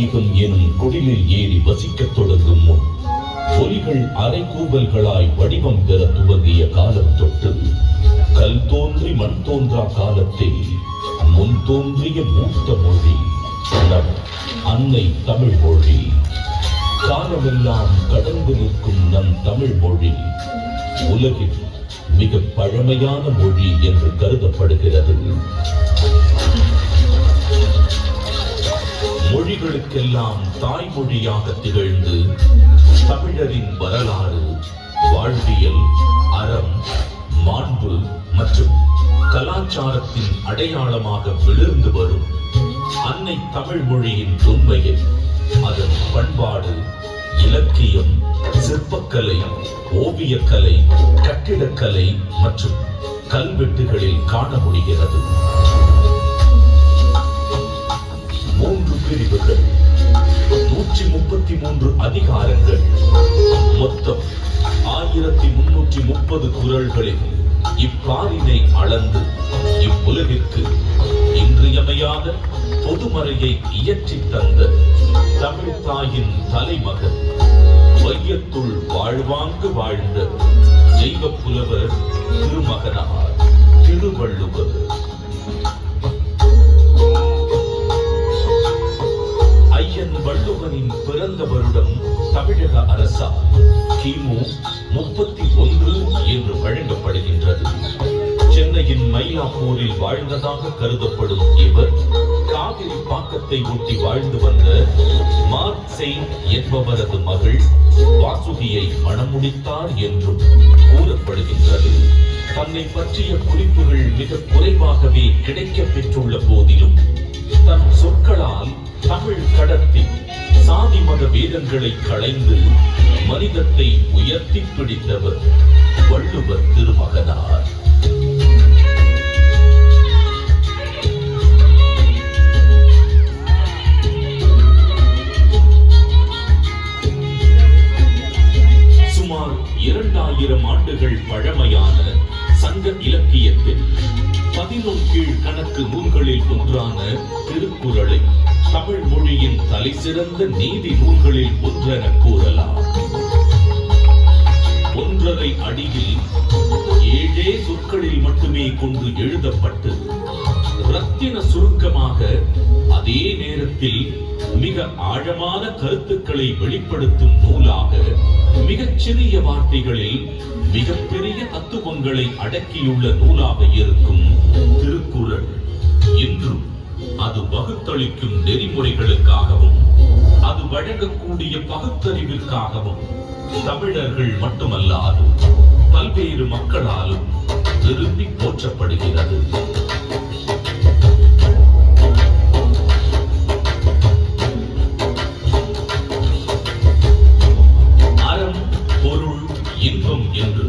நாகரீகம் எனும் குடிலில் ஏறி வசிக்கத் தொடங்கும் முன் ஒலிகள் அரைக்கூவல்களாய் வடிவம் பெற துவங்கிய காலம் தொட்டு கல் தோன்றி மண் தோன்றா காலத்தில் முன் தோன்றிய மூத்த மொழி நம் அன்னை தமிழ் மொழி. காலமெல்லாம் கடந்து நிற்கும் நம் தமிழ் மொழி உலகில் மிக பழமையான மொழி என்று கருதப்படுகிறது. மொழிகளுக்கெல்லாம் தாய்மொழியாக திகழ்ந்து தமிழரின் வரலாறு, வாழ்வியல், அறம், மாண்பு மற்றும் கலாச்சாரத்தின் அடையாளமாக விழுந்து வரும் அன்னை தமிழ் மொழியின் தொன்மையை அதன் பண்பாடு, இலக்கியம், சிற்பக்கலை, ஓவியக்கலை, கட்டிடக்கலை மற்றும் கல்வெட்டுகளில் காண முடிகிறது. 3 பிரிவுகள், 133 அதிகாரங்கள், மொத்தம் 1330 குறள்களில் இப்பாரினை அளந்து இவ்வுலகிற்கு இன்றியமையாத பொதுமறையை இயற்றி தந்த தமிழ் தாயின் தலைமகன், வையத்துள் வாழ்வாங்கு வாழ்ந்த தெய்வ புலவர் திருமகனார் திருவள்ளுவர். ஐயன் வள்ளுவனின் பிறந்த வருடம் தமிழக அரசால் கிமு 31 என்று வழங்கப்படுகின்றது. சென்னையின் மயிலாப்பூரில் வாழ்ந்ததாக கருதப்படும் இவர் காவிரி பாக்கத்தை ஒட்டி வாழ்ந்து வந்த மார்க் செயின்ட் என்பவரது மகள் வாசுகியை மணமுடித்தார் என்றும் கூறப்படுகின்றது. தன்னை பற்றிய குறிப்புகள் மிக குறைவாகவே கிடைக்க பெற்றுள்ள போதிலும் தன் சொற்களால் தமிழ் கடத்தி சாதி மத வேதங்களை களைந்து மனிதத்தை உயர்த்தி பிடித்தவர் வள்ளுவர் திருமகனார். சுமார் 2000 ஆண்டுகள் பழமையான சங்க இலக்கியத்தில் 11 கீழ் கணக்கு நூல்களில் ஒன்றான திருக்குறளை தமிழ் மொழியின் தலை சிறந்த நீதி நூல்களில் ஒன்றென கூறலாம். 1.5 அடியில் 7 சொற்களில் மட்டுமே கொண்டு எழுதப்பட்டு ரத்தின சுருக்கமாக, அதே நேரத்தில் மிக ஆழமான கருத்துக்களை வெளிப்படுத்தும் நூலாக மிகச் சிறிய வார்த்தைகளில் மிகப்பெரிய தத்துவங்களை அடக்கியுள்ள நூலாக இருக்கும் திருக்குறள் இன்றும் அது வகுத்தளிக்கும் நெறிமுறைகளுக்காகவும் அது வழங்கக்கூடிய பகுத்தறிவிற்காகவும் தமிழர்கள் மட்டுமல்லாது பல்வேறு மக்களாலும் விரும்பி போற்றப்படுகிறது. அறம், பொருள், இன்பம் என்று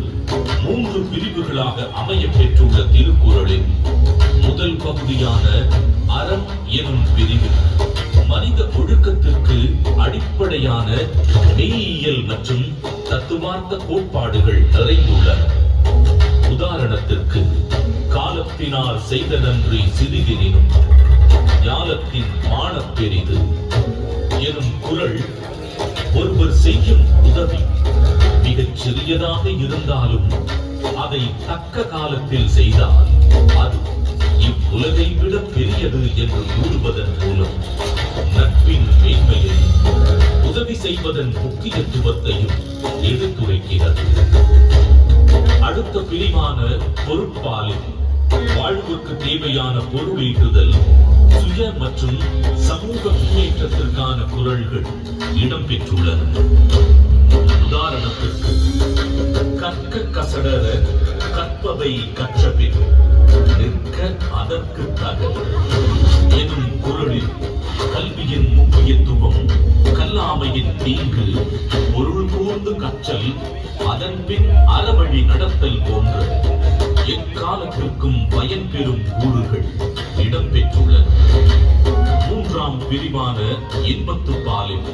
3 பிரிவுகளாக அமைய பெற்றுள்ள திருக்குறளின் முதல் பகுதியான அறம் எனும் பிரிவில் மனித ஒழுக்கத்திற்கு அடிப்படையான மெய்யியல் மற்றும் தத்துவார்த்த கோட்பாடுகள் நிறைந்துள்ளன. உதாரணத்திற்கு, காலத்தினால் செய்த நன்றி சிறிதெனினும் ஞாலத்தின் மானப் பெரிது எனும் குறள் ஒருவர் செய்யும் உதவி மிகச் சிறியதாக இருந்தாலும் அதை தக்க காலத்தில் செய்தால் அது இவ்வுலகை விட பெரியது என்று கூறுவதன் மூலம் நட்பின் மேன்மையை, உதவி செய்வதன் முக்கியத்துவத்தையும் எடுத்துரைக்கிறது. அடுத்த பிரிவான பொருட்பாலில் வாழ்வுக்கு தேவையான பொருள் ஈட்டுதல், சுய மற்றும் சமூக முன்னேற்றத்திற்கான குறள்கள் இடம்பெற்றுள்ளன. உதாரணத்திற்கு, கற்க கசடர கற்பவை கற்றபின் நிற்க அதற்கு தக எனும் குறளில் கல்வியின் முக்கியத்துவம், கல்லாமையின் தீங்கு, பொருள் கூர்ந்து கற்றல், அதன் பின் அறவழி நடத்தல் போன்ற எக்காலத்திற்கும் பயன் பெறும் கூறுகள் இடம்பெற்றுள்ளன. 3ஆம் பிரிவான இன்பத்துப்பாலில்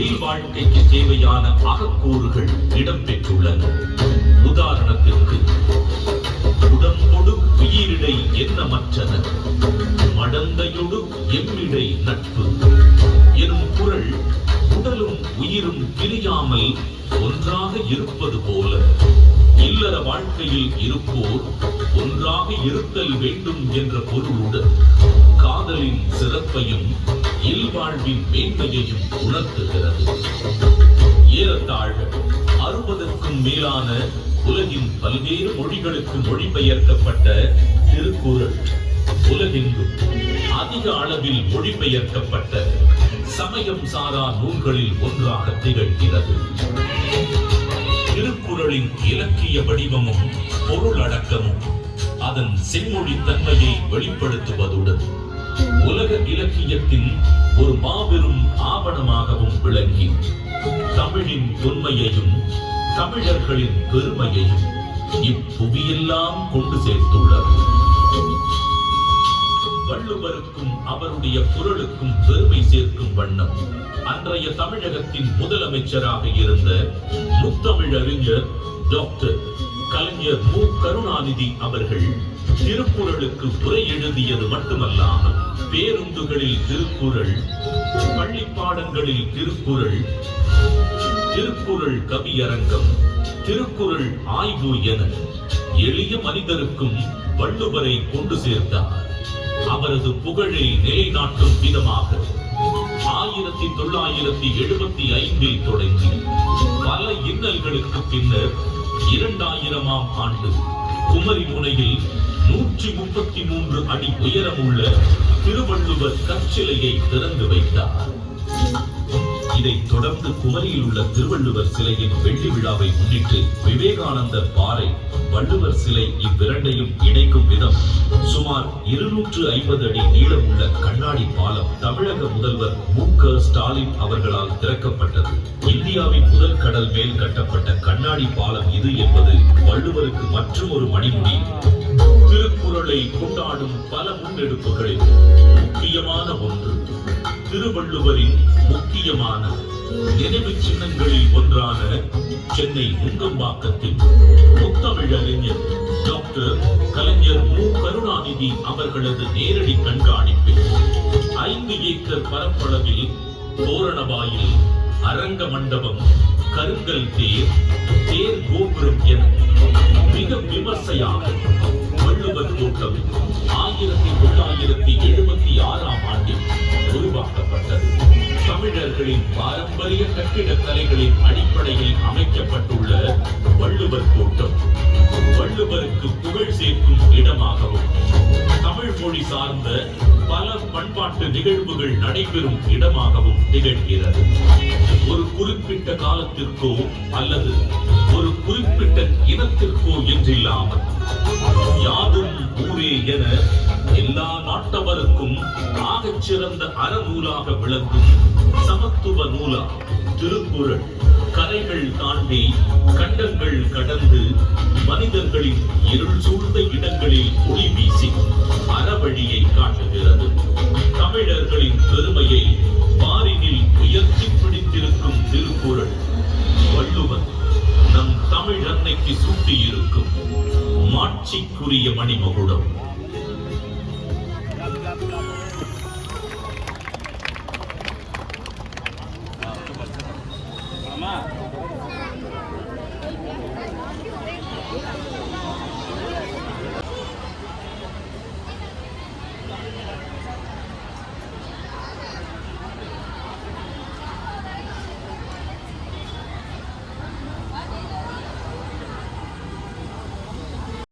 இல்வாழ்க்கைக்கு தேவையான அகக்கூறுகள் இடம்பெற்றுள்ளன. உதாரணத்திற்கு, உடம்பொடு உயிரிடை எண்ணமற்றன, மடந்தையொடு எம்மிடை நட்பு எனும் உடலும் உயிரும் பிரியாமல் ஒன்றாக இருப்பது போல இல்லற வாழ்க்கையில் இருப்போர் ஒன்றாக இருத்தல் வேண்டும் என்ற பொருளுடன் காதலின் சிறப்பையும் இல்வாழ்வின் மேன்மையையும் உணர்த்துகிறது. ஏறத்தாழ 60க்கும் மேலான உலகின் பல்வேறு மொழிகளுக்கு மொழிபெயர்க்கப்பட்ட திருக்குறள் உலகெங்கும் அதிக அளவில் மொழிபெயர்க்கப்பட்ட சமயம் சாரா நூல்களில் ஒன்றாக திகழ்கிறது. திருக்குறளின் இலக்கிய வடிவமும் பொருளடக்கமும் அதன் செம்மொழி தன்மையை வெளிப்படுத்துவதுடன் உலக இலக்கியத்தின் ஒரு மாபெரும் ஆவணமாகவும் விளங்கி தமிழின் தொன்மையையும் தமிழர்களின் பெருமையையும் இப்புவியெல்லாம் கொண்டு சேர்த்துள்ளது. வள்ளுவருக்கும் அவருடைய குறளுக்கும் பெருமை சேர்க்கும் வண்ணம் அன்றைய தமிழகத்தின் முதலமைச்சராக இருந்த முத்தமிழறிஞர் டாக்டர் கலைஞர் மு. கருணாநிதி அவர்கள் திருக்குறளுக்கு உரை எழுதியது மட்டுமல்லாமல் பேருந்துகளில் திருக்குறள், பள்ளி பாடங்களில் திருக்குறள், திருக்குறள் கவியரங்கம், திருக்குறள் ஆய்வு என எளிய மனிதருக்கும் வள்ளுவரை கொண்டு சேர்த்தார். அவரது புகழை நிலைநாட்டும் விதமாக 1975 தொடங்கி பல இன்னல்களுக்கு பின்னர் 2000ஆம் ஆண்டு குமரி முனையில் 133 அடி உயரமுள்ள திருவள்ளுவர் கற்சிலையை திறந்து வைத்தார். இதைத் தொடர்ந்து குமரியில் உள்ள திருவள்ளுவர் சிலையின் வெள்ளி விழாவை முன்னிட்டு விவேகானந்தர் பாறை, வள்ளுவர் சிலை இவ்விரண்டையும் இணைக்கும் விதம் சுமார் 250 அடி நீளம் உள்ள கண்ணாடி பாலம் தமிழக முதல்வர் மு. க. ஸ்டாலின் அவர்களால் திறக்கப்பட்டது. இந்தியாவின் முதல் கடல் மேல் கட்டப்பட்ட கண்ணாடி பாலம் இது என்பது வள்ளுவருக்கு மற்றும் ஒரு மணிமுடி. திருக்குறளை கொண்டாடும் பல முன்னெடுப்புகளில் முக்கியமான ஒன்று திருவள்ளுவரின் முக்கியமான நினைவு சின்னங்களில் ஒன்றான சென்னை நுங்கம்பாக்கத்தில் முத்தமிழறிஞர் டாக்டர் கலைஞர் மு. கருணாநிதி அவர்களது நேரடி கண்காணிப்பில் 5 ஏக்கர் பரப்பளவில் தோரணவாயில், அரங்க மண்டபம், கருங்கல் தேர், தேர் கோபுரம் என மிக விமர்சையாக வள்ளுவர் தோட்டம் 1976ஆம் ஆண்டில் உருவாக்கப்பட்டது. தமிழர்களின் பாரம்பரிய கட்டிடக்கலைகளின் அடிப்படையில் அமைக்கப்பட்டுள்ள வள்ளுவர் தோட்டம் வள்ளுவருக்கு புகழ் சேர்க்கும் இடமாகவும் தமிழ் மொழி சார்ந்த பல பண்பாட்டு நிகழ்வுகள் நடைபெறும் இடமாகவும் திகழ்கிறது. ஒரு குறிப்பிட்ட காலத்திற்கோ அல்லது ஒரு குறிப்பிட்ட இனத்திற்கோ என்றில்லாமல் யாதும் ஊரே என எல்லா நாட்டவருக்கும் ஆகச் சிறந்த அறநூலாக விளங்கும் சமத்துவ நூலா திருக்குறள் கரைகள் தாண்டி கண்டங்கள் கடந்து மனிதர்களின் இருள் சூழ்ந்த இடங்களில் ஒளி வீசி அறவழியை காட்டுகிறது. தமிழர்களின் பெருமையை பாரினில் உயர்த்தி பிடித்திருக்கும் திருக்குறள் வள்ளுவர் நம் தமிழ் அன்னைக்கு சூட்டியிருக்கும் மாட்சிக்குரிய மணிமகுடம்.